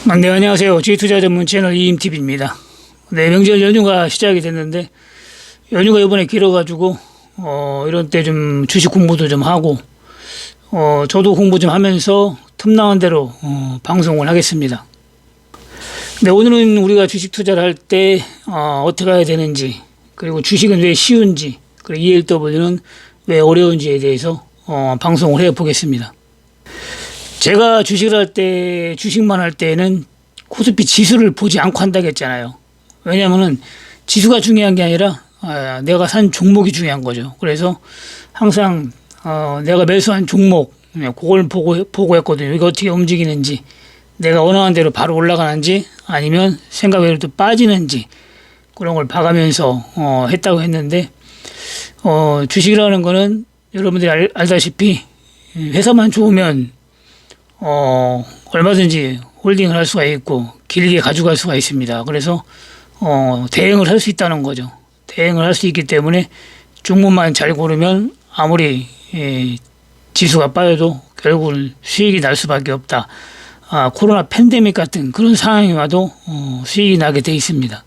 네, 안녕하세요. 주식투자 전문 채널 이임TV입니다. 네, 명절 연휴가 시작이 됐는데, 연휴가 이번에 길어가지고, 이런 때 좀 주식 공부도 좀 하고, 저도 공부 좀 하면서 틈나는 대로, 방송을 하겠습니다. 네, 오늘은 우리가 주식 투자를 할 때, 어떻게 해야 되는지, 그리고 주식은 왜 쉬운지, 그리고 ELW는 왜 어려운지에 대해서, 방송을 해 보겠습니다. 제가 주식을 할 때, 주식만 할 때는 코스피 지수를 보지 않고 한다고 했잖아요. 왜냐면은 지수가 중요한 게 아니라 내가 산 종목이 중요한 거죠. 그래서 항상 내가 매수한 종목, 그걸 보고 했거든요. 이거 어떻게 움직이는지, 내가 원하는 대로 바로 올라가는지, 아니면 생각 외로 또 빠지는지, 그런 걸 봐가면서 했다고 했는데, 주식이라는 거는 여러분들이 알다시피 회사만 좋으면 얼마든지 홀딩을 할 수가 있고 길게 가져갈 수가 있습니다. 그래서 대응을 할 수 있다는 거죠. 대응을 할 수 있기 때문에 종목만 잘 고르면 아무리 지수가 빠져도 결국은 수익이 날 수밖에 없다. 코로나 팬데믹 같은 그런 상황이 와도 수익이 나게 돼 있습니다.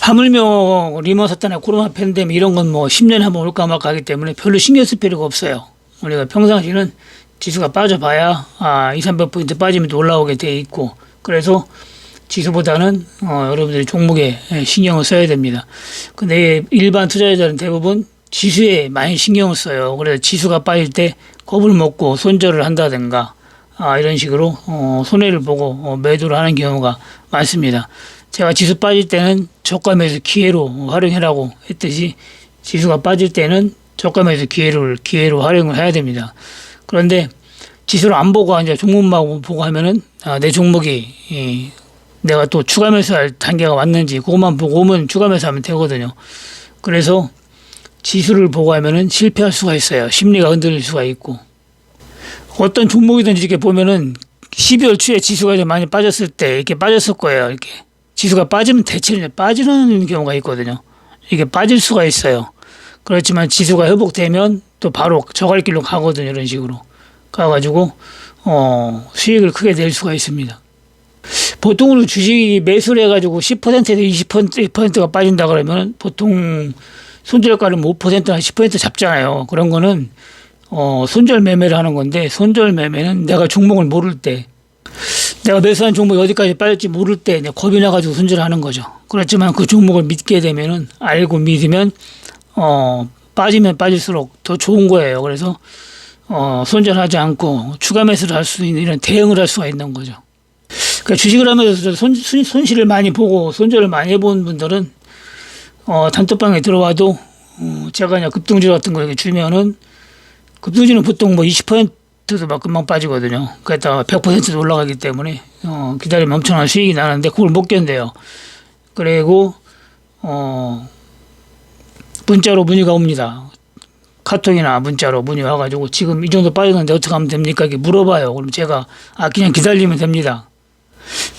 하물며 리먼 사태나 코로나 팬데믹 이런 건 뭐 10년에 한번 올까 말까 하기 때문에 별로 신경 쓸 필요가 없어요. 우리가 평상시는 지수가 빠져봐야 200~300포인트 빠지면 또 올라오게 돼 있고, 그래서 지수보다는 여러분들이 종목에 신경을 써야 됩니다. 근데 일반 투자자들은 대부분 지수에 많이 신경을 써요. 그래서 지수가 빠질 때 겁을 먹고 손절을 한다든가 이런 식으로 손해를 보고 매도를 하는 경우가 많습니다. 제가 지수 빠질 때는 저가 매수 기회로 활용하라고 했듯이 지수가 빠질 때는 저가 매수 기회로 활용을 해야 됩니다. 그런데 지수를 안 보고 이제 종목만 보고 하면은 내 종목이 내가 또 추가 매수할 단계가 왔는지 그것만 보고 오면 추가 매수하면 되거든요. 그래서 지수를 보고 하면은 실패할 수가 있어요. 심리가 흔들릴 수가 있고, 어떤 종목이든지 이렇게 보면은 12월 초에 지수가 좀 많이 빠졌을 때 이렇게 빠졌을 거예요. 이렇게 지수가 빠지면 대체로 빠지는 경우가 있거든요. 이게 빠질 수가 있어요. 그렇지만 지수가 회복되면 또 바로 저갈 길로 가거든요. 이런 식으로 가가지고 수익을 크게 낼 수가 있습니다. 보통으로 주식이 매수를 해가지고 10%에서 20%가 빠진다 그러면 보통 손절가를 5%나 10% 잡잖아요. 그런 거는 손절 매매를 하는 건데, 손절 매매는 내가 종목을 모를 때, 내가 매수한 종목이 어디까지 빠질지 모를 때 겁이 나가지고 손절하는 거죠. 그렇지만 그 종목을 믿게 되면은, 알고 믿으면 빠지면 빠질수록 더 좋은 거예요. 그래서 손절하지 않고 추가 매수를 할 수 있는 이런 대응을 할 수가 있는 거죠. 그러니까 주식을 하면서 손실을 많이 보고 손절을 많이 해본 분들은 단톡방에 들어와도 제가 그냥 급등주 같은 거 이렇게 주면은, 급등주는 보통 뭐 20%도 막 금방 빠지거든요. 그랬다가 100%도 올라가기 때문에 기다리면 엄청난 수익이 나는데 그걸 못 견뎌요. 그리고 문자로 문의가 옵니다. 카톡이나 문자로 문의 와가지고 지금 이 정도 빠졌는데 어떻게 하면 됩니까? 이렇게 물어봐요. 그럼 제가 그냥 기다리면 됩니다.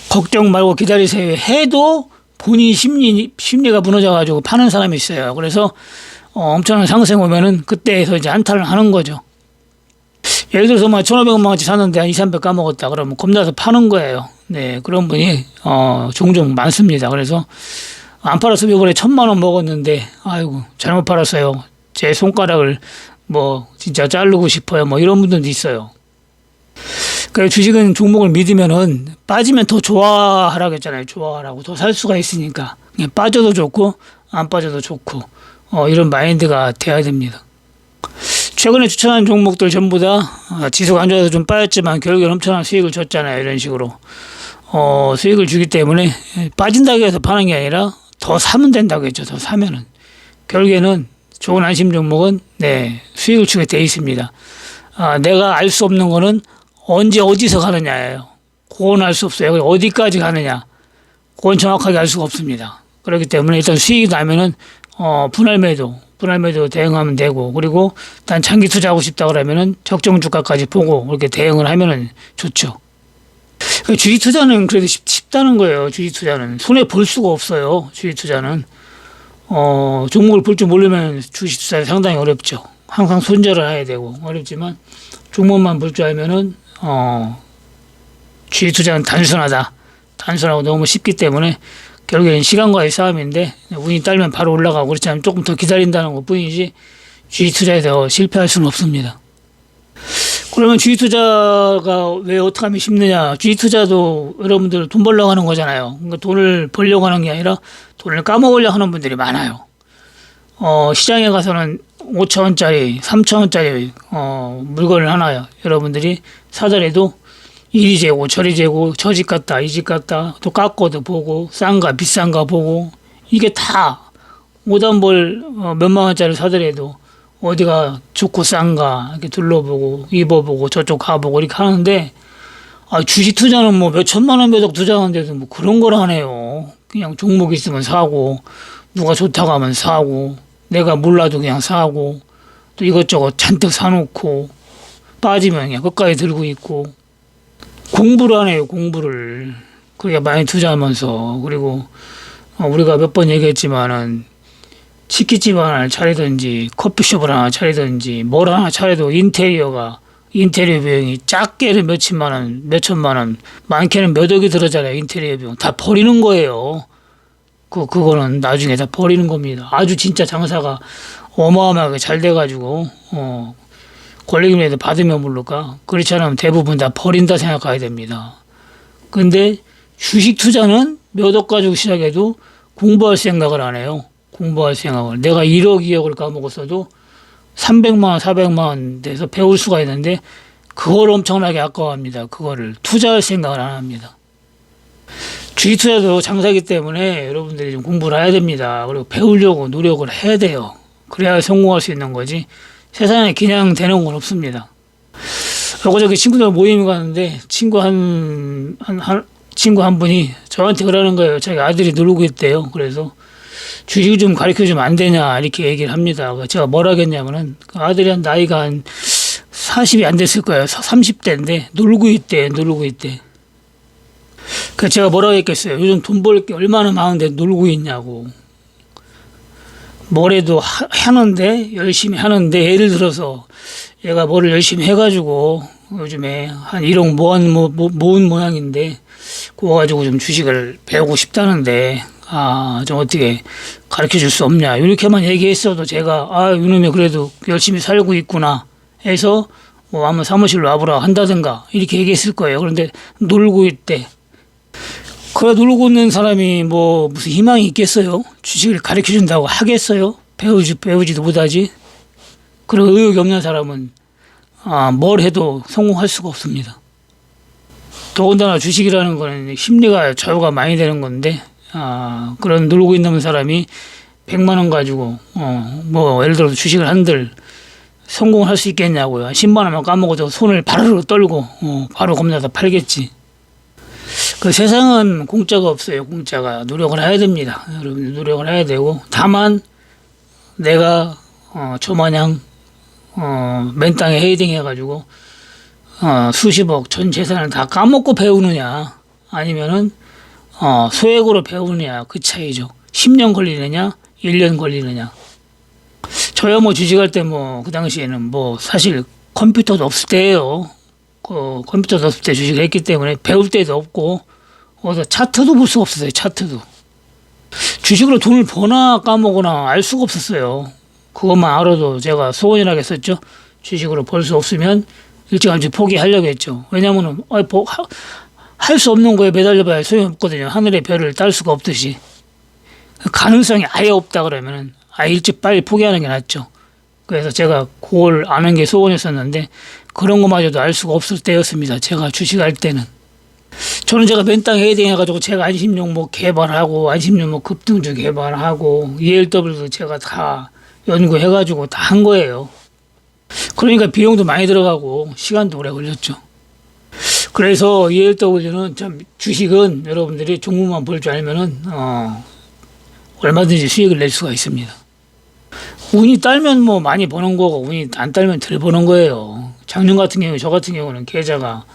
걱정 말고 기다리세요 해도 본인 심리가 무너져가지고 파는 사람이 있어요. 그래서 엄청난 상승 오면은 그때에서 이제 한타를 하는 거죠. 예를 들어서 막 1,500원만원치 샀는데 한 200~300 까먹었다 그러면 겁나서 파는 거예요. 네, 그런 분이 종종 많습니다. 그래서 안 팔아서 이번에 1,000만원 먹었는데 아이고 잘못 팔았어요. 제 손가락을 진짜 자르고 싶어요. 이런 분들도 있어요. 그래서 주식은 종목을 믿으면은 빠지면 더 좋아하라고 했잖아요. 좋아하라고. 더 살 수가 있으니까. 그냥 빠져도 좋고 안 빠져도 좋고 이런 마인드가 돼야 됩니다. 최근에 추천한 종목들 전부 다 지수가 안 좋아서 좀 빠졌지만 결국엔 엄청난 수익을 줬잖아요. 이런 식으로 수익을 주기 때문에 빠진다고 해서 파는 게 아니라 더 사면 된다고 했죠. 더 사면은 결국에는 좋은 안심 종목은 수익을 주게 돼 있습니다. 내가 알 수 없는 거는 언제 어디서 가느냐예요. 그건 알 수 없어요. 어디까지 가느냐, 그건 정확하게 알 수가 없습니다. 그렇기 때문에 일단 수익이 나면은 분할 매도 대응하면 되고, 그리고 난 장기 투자하고 싶다 그러면은 적정 주가까지 보고 이렇게 대응을 하면은 좋죠. 주식 투자는 그래도 쉽다는 거예요. 주식 투자는 손해 볼 수가 없어요. 주식 투자는 종목을 볼 줄 모르면 주식 투자 상당히 어렵죠. 항상 손절을 해야 되고 어렵지만 종목만 볼 줄 알면은 주식 투자는 단순하고 너무 쉽기 때문에 결국에는 시간과의 싸움인데 운이 딸면 바로 올라가고 그렇지 않으면 조금 더 기다린다는 것 뿐이지 주식 투자에서 실패할 수는 없습니다. 그러면 주식 투자가 왜 어떻게 하면 쉽느냐? 주식 투자도 여러분들 돈 벌려고 하는 거잖아요. 그러니까 돈을 벌려고 하는 게 아니라 돈을 까먹으려고 하는 분들이 많아요. 시장에 가서는 5,000원짜리, 3,000원짜리 물건을 하나 여러분들이 사더라도 이리 재고 저리 재고 저 집 갔다 이 집 갔다 또 깎고도 보고 싼가 비싼가 보고 이게 다 오단벌 몇만 원짜리 사더라도 어디가 좋고 싼가 이렇게 둘러보고 입어보고 저쪽 가보고 이렇게 하는데 주식 투자는 뭐 몇천만 원 몇억 투자하는데도 뭐 그런 걸 하네요. 그냥 종목 있으면 사고 누가 좋다고 하면 사고 내가 몰라도 그냥 사고 또 이것저것 잔뜩 사놓고 빠지면 그냥 끝까지 들고 있고 공부를 하네요. 공부를 그렇게 많이 투자하면서 그리고 우리가 몇 번 얘기했지만은 치킨집 하나 차리든지 커피숍을 하나 차리든지 뭘 하나 차려도 인테리어 비용이 작게는 몇천만 원 많게는 몇 억이 들어잖아요. 인테리어 비용 다 버리는 거예요. 그거는 나중에 다 버리는 겁니다. 아주 진짜 장사가 어마어마하게 잘 돼가지고 권리금이라도 받으면 모를까 그렇지 않으면 대부분 다 버린다 생각해야 됩니다. 근데 주식 투자는 몇 억 가지고 시작해도 공부할 생각을 안 해요. 공부할 생각을 내가 1억 2억을 까먹었어도 300만 원 400만 원 돼서 배울 수가 있는데 그걸 엄청나게 아까워합니다. 그거를 투자할 생각을 안 합니다. 주식 투자도 장사이기 때문에 여러분들이 좀 공부를 해야 됩니다. 그리고 배우려고 노력을 해야 돼요. 그래야 성공할 수 있는 거지 세상에 그냥 되는 건 없습니다. 여기저기 친구들 모임에 가는데 친구 한 분이 저한테 그러는 거예요. 자기 아들이 놀고 있대요. 그래서 주식 좀 가르쳐 주면 안 되냐 이렇게 얘기를 합니다. 제가 뭘 하겠냐면은 아들이 한 나이가 한 40이 안 됐을 거예요. 30대인데 놀고 있대. 그래서 제가 뭐라고 했겠어요. 요즘 돈 벌 게 얼마나 많은데 놀고 있냐고. 뭐래도 하는데 열심히 하는데 예를 들어서 얘가 뭐를 열심히 해가지고 요즘에 한 1억 모은 모양인데 그거 가지고 좀 주식을 배우고 싶다는데 좀 어떻게 가르쳐 줄 수 없냐 이렇게만 얘기했어도 제가 이놈이 그래도 열심히 살고 있구나 해서 뭐 한번 사무실로 와보라 한다든가 이렇게 얘기했을 거예요. 그런데 놀고 있대. 그래 놀고 있는 사람이 뭐 무슨 희망이 있겠어요? 주식을 가르쳐 준다고 하겠어요? 배우지도 못하지. 그런 의욕이 없는 사람은 뭘 해도 성공할 수가 없습니다. 더군다나 주식이라는 거는 심리가 좌우가 많이 되는 건데 그런 놀고 있는 사람이 100만 원 가지고 뭐 예를 들어서 주식을 한들 성공을 할 수 있겠냐고요. 10만 원만 까먹어도 손을 바르르 떨고 바로 겁나다 팔겠지. 그 세상은 공짜가 없어요. 공짜가 노력을 해야 됩니다. 여러분 노력을 해야 되고 다만 내가 저마냥 맨 땅에 헤이딩 해가지고 수십억 전 재산을 다 까먹고 배우느냐 아니면은 소액으로 배우느냐 그 차이죠. 10년 걸리느냐 1년 걸리느냐. 저야 뭐 주식할 때 뭐 그 당시에는 뭐 사실 컴퓨터도 없을 때예요. 컴퓨터도 없을 때 주식을 했기 때문에 배울 때도 없고 어디서 차트도 볼 수가 없었어요. 차트도. 주식으로 돈을 버나 까먹거나 알 수가 없었어요. 그것만 알아도 제가 소원이라고 했었죠. 주식으로 벌 수 없으면 일찌감치 포기하려고 했죠. 왜냐면은 할 수 없는 거에 매달려봐야 소용없거든요. 하늘의 별을 딸 수가 없듯이. 가능성이 아예 없다 그러면은 일찍 빨리 포기하는 게 낫죠. 그래서 제가 그걸 아는 게 소원이었었는데 그런 거마저도 알 수가 없을 때였습니다. 제가 주식할 때는. 저는 제가 맨 땅에 헤딩해가지고 제가 안심용 뭐 개발하고 안심용 뭐 급등주 개발하고 ELW도 제가 다 연구해가지고 다 한 거예요. 그러니까 비용도 많이 들어가고 시간도 오래 걸렸죠. 그래서 ELW는 참 주식은 여러분들이 종목만 볼 줄 알면은 얼마든지 수익을 낼 수가 있습니다. 운이 딸면 뭐 많이 버는 거고 운이 안 딸면 덜 버는 거예요. 작년 같은 경우 저 같은 경우는 계좌가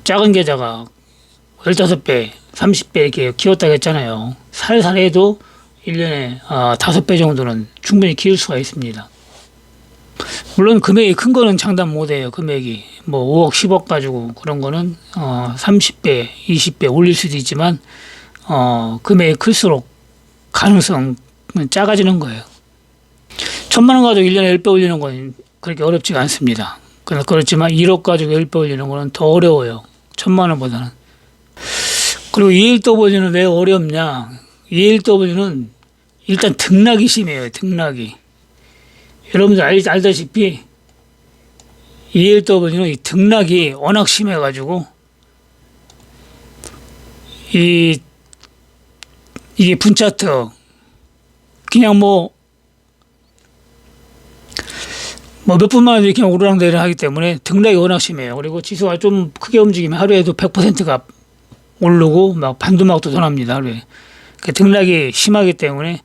작은 계좌가 15배, 30배 이렇게 키웠다고 했잖아요. 살살 해도 1년에 5배 정도는 충분히 키울 수가 있습니다. 물론 금액이 큰 거는 장담 못 해요. 금액이 뭐 5억, 10억 가지고 그런 거는 30배, 20배 올릴 수도 있지만 금액이 클수록 가능성은 작아지는 거예요. 1,000만 원 가지고 1년에 10배 올리는 건 그렇게 어렵지가 않습니다. 그렇지만 1억 가지고 10배 올리는 거는 더 어려워요. 1,000만 원보다는. 그리고 ELW는 왜 어렵냐? ELW는 일단 등락이 심해요. 등락이. 여러분들 알다시피 ELW는 이 등락이 워낙 심해가지고 이게 분차트 그냥 뭐 몇 분만 해도 이렇게 오르락내리락 하기 때문에 등락이 워낙 심해요. 그리고 지수가 좀 크게 움직이면 하루에도 100%가 오르고 막 반도막도 전합니다. 하루에. 그 등락이 심하기 때문에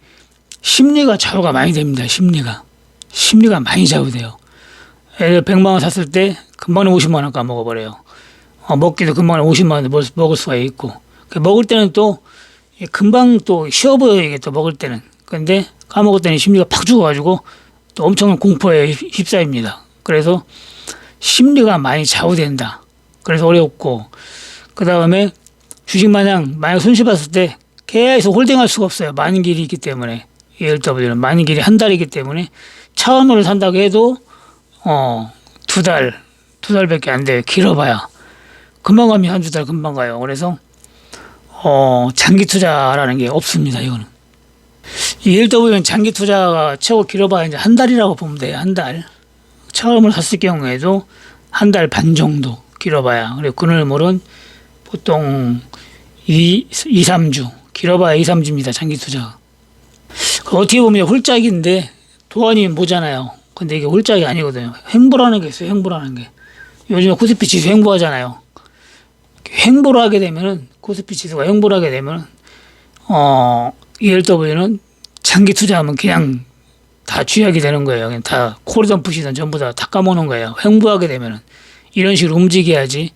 심리가 좌우가 많이 됩니다. 심리가 많이 좌우돼요. 예를 들어 100만 원 샀을 때 금방 50만 원 까먹어버려요. 먹기도 금방 50만 원 먹을 수가 있고 먹을 때는 또 금방 또 쉬워 보여요. 이게 또 먹을 때는. 근데 까먹을 때는 심리가 팍 죽어가지고 또 엄청난 공포에 휩싸입니다. 그래서 심리가 많이 좌우된다. 그래서 어렵고 그 다음에 주식 만약 손실 봤을 때 계속 홀딩할 수가 없어요. 많은 길이 있기 때문에 ELW는 많은 길이 한 달이기 때문에 차원으로 산다고 해도 2달밖에 안 돼요. 길어봐야 금방 가면 한두 달 금방 가요. 그래서 장기 투자라는 게 없습니다. 이거는 ELW는 장기 투자가 최고 길어봐야 이제 한 달이라고 보면 돼요. 한 달. 차원을 샀을 경우에도 한 달 반 정도 길어봐야. 그리고 그늘물은 보통 2-3주 길어봐야 2-3주입니다. 장기 투자가. 어떻게 보면 홀짝인데 도안이 뭐잖아요. 근데 이게 홀짝이 아니거든요. 횡보라는 게 있어요. 횡보라는 게. 요즘에 코스피 지수 횡보하잖아요. 횡보를 하게 되면은 코스피 지수가 횡보를 하게 되면은 ELW는 장기 투자하면 그냥 다 쥐약이 되는 거예요. 그냥 다 콜이든 풋이든 전부 다 까먹는 거예요. 횡보하게 되면은 이런 식으로 움직여야지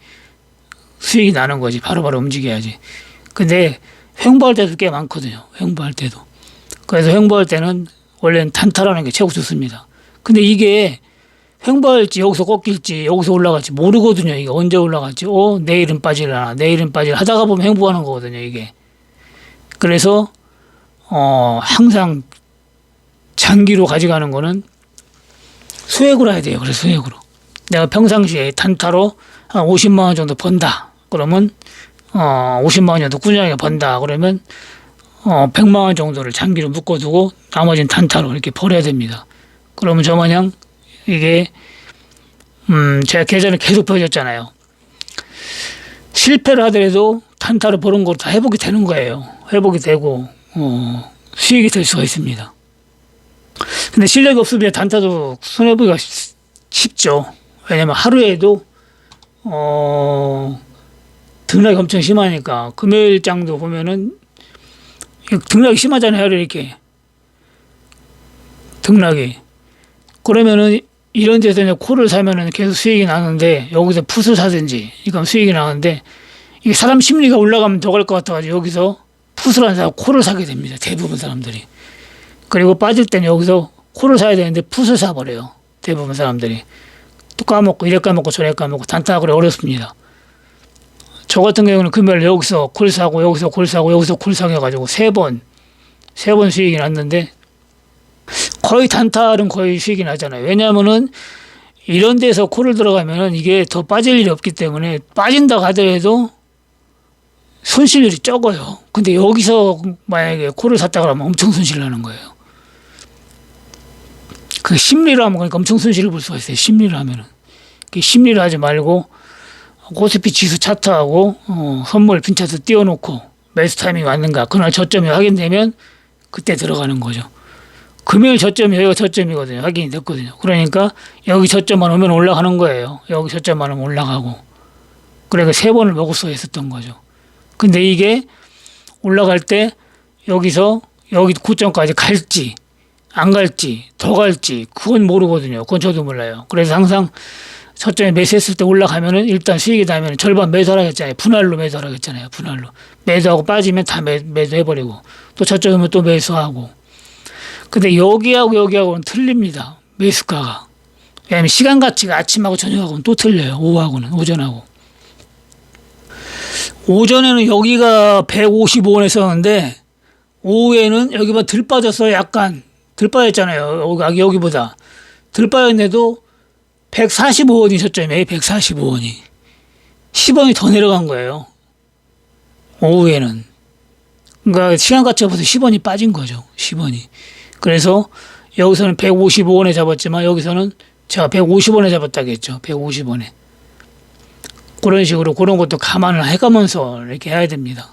수익이 나는 거지. 바로바로 움직여야지. 근데 횡보할 때도 꽤 많거든요. 횡보할 때도. 그래서 횡보할 때는 원래는 단타라는 게 최고 좋습니다. 근데 이게 횡보할지 여기서 꺾일지 여기서 올라갈지 모르거든요. 이게 언제 올라갈지 내일은 빠지려나 내일은 빠지려 하다가 보면 횡보하는 거거든요. 이게. 그래서 항상 장기로 가져가는 거는 소액으로 해야 돼요. 그래서 소액으로. 내가 평상시에 단타로 한 50만 원 정도 번다. 그러면 50만 원 정도 꾸준하게 번다. 그러면 100만 원 정도를 장기로 묶어두고 나머지는 단타로 이렇게 벌어야 됩니다. 그러면 저마냥 이게 제가 계좌는 계속 펴졌잖아요. 실패를 하더라도 단타로 버는 거 다 회복이 되는 거예요. 회복이 되고 수익이 될 수가 있습니다. 근데 실력이 없으면 단타도 손해보기가 쉽죠. 왜냐면 하루에도 등락이 엄청 심하니까 금요일장도 보면은 등락이 심하잖아요. 이렇게 등락이. 그러면은 이런 데서 이제 콜을 사면은 계속 수익이 나는데 여기서 풋을 사든지 이건 수익이 나는데 이게 사람 심리가 올라가면 더 갈 것 같아가지고 여기서 풋을 안 사고 콜을 사게 됩니다. 대부분 사람들이. 그리고 빠질 때는 여기서 콜을 사야 되는데 풋을 사버려요. 대부분 사람들이. 또 까먹고 이래 까먹고 저래 까먹고 단타 그래 어렵습니다. 저 같은 경우는 금요일 여기서 콜 사고 여기서 콜 사고 여기서 콜 사고 해가지고 세 번 수익이 났는데 거의 단타는 거의 수익이 나잖아요. 왜냐하면은 이런 데서 콜을 들어가면은 이게 더 빠질 일이 없기 때문에 빠진다고 하더라도 손실률이 적어요. 근데 여기서 만약에 콜을 샀다 그러면 엄청 손실 나는 거예요. 그 심리를 하면 그러니까 엄청 손실을 볼 수가 있어요. 심리를 하면은. 심리를 하지 말고 코스피 지수 차트하고 선물 빈 차트 띄워놓고 매수 타이밍이 왔는가 그날 저점이 확인되면 그때 들어가는 거죠. 금요일 저점이 여기가 저점이거든요. 확인이 됐거든요. 그러니까 여기 저점만 오면 올라가는 거예요. 여기 저점만 오면 올라가고. 그러니까 세 번을 먹을 수가 있었던 거죠. 근데 이게 올라갈 때 여기서 여기 고점까지 갈지 안 갈지 더 갈지 그건 모르거든요. 그건 저도 몰라요. 그래서 항상 저점에 매수했을 때 올라가면은 일단 수익이 나면 절반 매수하라고 했잖아요. 분할로 매수하라고 했잖아요. 분할로. 매수하고 빠지면 다 매수해버리고 또 저점에 또 매수하고. 근데 여기하고 여기하고는 틀립니다. 매수가가. 왜냐하면 시간 가치가 아침하고 저녁하고는 또 틀려요. 오후하고는, 오전하고. 오전에는 여기가 155원에 썼는데 오후에는 여기가 덜 빠졌어요. 약간 덜 빠졌잖아요. 여기보다 덜 빠졌는데도 145원이 저점이에요. 145원이 10원이 더 내려간 거예요. 오후에는. 그러니까 시간 가치가 벌써 10원이 빠진 거죠. 10원이. 그래서 여기서는 155원에 잡았지만 여기서는 제가 150원에 잡았다겠죠. 150원에. 그런 식으로 그런 것도 감안을 해가면서 이렇게 해야 됩니다.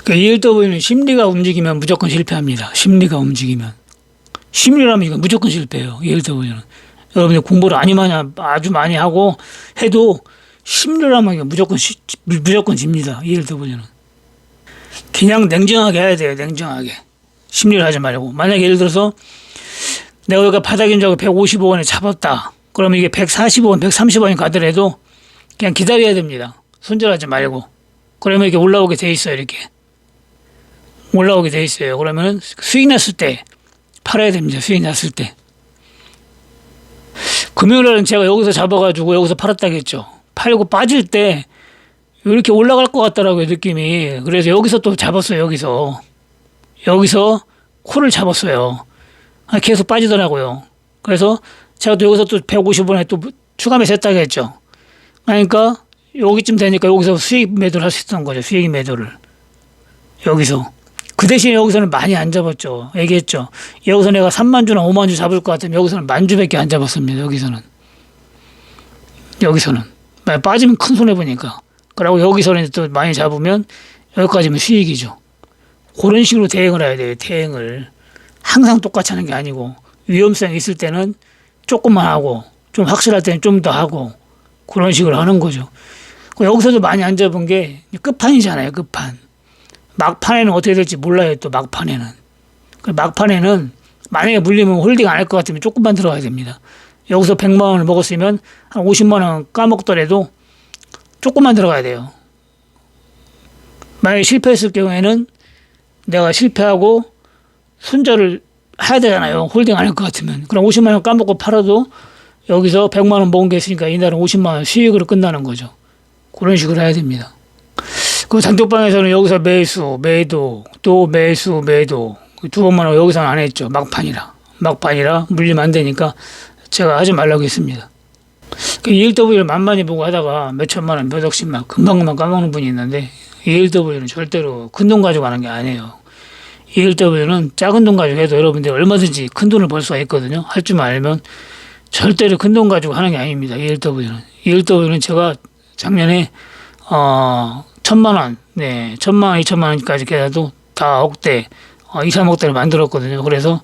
그러니까 ELW는 심리가 움직이면 무조건 실패합니다. 심리가 움직이면. 심리라면 이건 무조건 실패해요. ELW는. 여러분들 공부를 아주 많이 하고 해도 심리라면 이건 무조건 집니다. ELW는. 그냥 냉정하게 해야 돼요. 냉정하게. 심리를 하지 말고. 만약에 예를 들어서 내가 여기가 바닥인 줄 알고 155원에 잡았다. 그러면 이게 145원, 130원이 가더라도 그냥 기다려야 됩니다. 손절하지 말고. 그러면 이렇게 올라오게 돼 있어요. 이렇게. 올라오게 돼 있어요. 그러면 수익 났을 때 팔아야 됩니다. 수익 났을 때. 금요일날은 제가 여기서 잡아가지고 여기서 팔았다겠죠. 팔고 빠질 때 이렇게 올라갈 것 같더라고요. 느낌이. 그래서 여기서 또 잡았어요. 여기서 콜을 잡았어요. 계속 빠지더라고요. 그래서 제가 또 여기서 또 150원에 또 추가 매수했다고 했죠. 그러니까 여기쯤 되니까 여기서 수익 매도를 할 수 있었던 거죠. 수익 매도를. 여기서. 그 대신에 여기서는 많이 안 잡았죠. 얘기했죠. 여기서 내가 3만 주나 5만 주 잡을 것 같으면 여기서는 10,000주밖에 안 잡았습니다. 여기서는. 빠지면 큰 손해보니까. 그러고 여기서는 또 많이 잡으면 여기까지면 수익이죠. 그런 식으로 대응을 해야 돼요. 대응을. 항상 똑같이 하는 게 아니고 위험성이 있을 때는 조금만 하고 좀 확실할 때는 좀 더 하고 그런 식으로 하는 거죠. 여기서도 많이 안 잡은 게 끝판이잖아요. 끝판. 막판에는 어떻게 될지 몰라요. 또 막판에는. 막판에는 만약에 물리면 홀딩 안 할 것 같으면 조금만 들어가야 됩니다. 여기서 100만 원을 먹었으면 한 50만 원 까먹더라도 조금만 들어가야 돼요. 만약에 실패했을 경우에는 내가 실패하고 손절을 해야 되잖아요. 홀딩 안 할 것 같으면. 그럼 50만 원 까먹고 팔아도 여기서 100만 원 먹은 게 있으니까 이날은 50만 원 수익으로 끝나는 거죠. 그런 식으로 해야 됩니다. 그 단톡방에서는 여기서 매수, 매도, 또 매수, 매도 두 번만 하고 여기서는 안 했죠. 막판이라 물리면 안 되니까 제가 하지 말라고 했습니다. 그 ELW를 만만히 보고 하다가 몇 천만 원, 몇 억씩만 금방금방 까먹는 분이 있는데 ELW는 절대로 큰 돈 가지고 하는 게 아니에요. ELW는 작은 돈 가지고 해도 여러분들 얼마든지 큰 돈을 벌 수가 있거든요. 할 줄만 알면 절대로 큰 돈 가지고 하는 게 아닙니다. ELW는 제가 작년에 1,000만 원, 2,000만 원까지 해도 다 억대, 2, 3억대를 만들었거든요. 그래서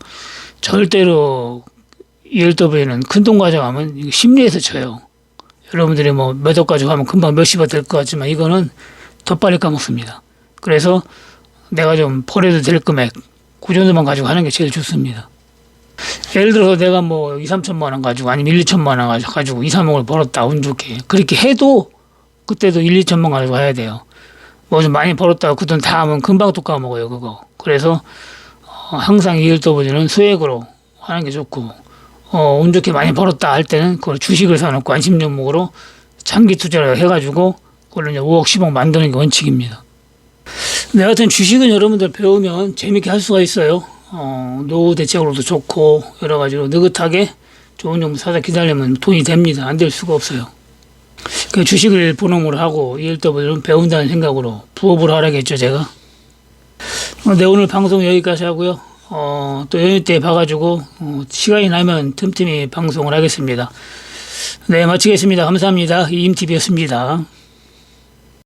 절대로 ELW는 큰 돈 가져가면 심리에서 져요. 여러분들이 뭐 몇 억 가지고 하면 금방 몇십억 될 것 같지만 이거는 더 빨리 까먹습니다. 그래서 내가 좀 벌어도 될 금액, 그 정도만 가지고 하는 게 제일 좋습니다. 예를 들어서 내가 뭐 2, 3천만 원 가지고 아니면 1, 2천만 원 가지고 2, 3억을 벌었다. 운 좋게. 그렇게 해도 그때도 1, 2천만 가지고 해야 돼요. 뭐 좀 많이 벌었다고 그 돈 다 하면 금방 또 까먹어요. 그거. 그래서 항상 ELW는 수액으로 하는 게 좋고 운 좋게 많이 벌었다 할 때는 그걸 주식을 사놓고 안심 종목으로 장기 투자를 해가지고 그걸로 이제 5억, 10억 만드는 게 원칙입니다. 내 같은 주식은 여러분들 배우면 재밌게 할 수가 있어요. 노후 대책으로도 좋고 여러 가지로 느긋하게 좋은 종목 사다 기다리면 돈이 됩니다. 안 될 수가 없어요. 그 주식을 본업으로 하고 ELW를 배운다는 생각으로 부업으로 하라겠죠, 제가. 네, 오늘 방송 여기까지 하고요. 또 연휴 때 봐가지고 시간이 나면 틈틈이 방송을 하겠습니다. 네, 마치겠습니다. 감사합니다. 이임TV였습니다.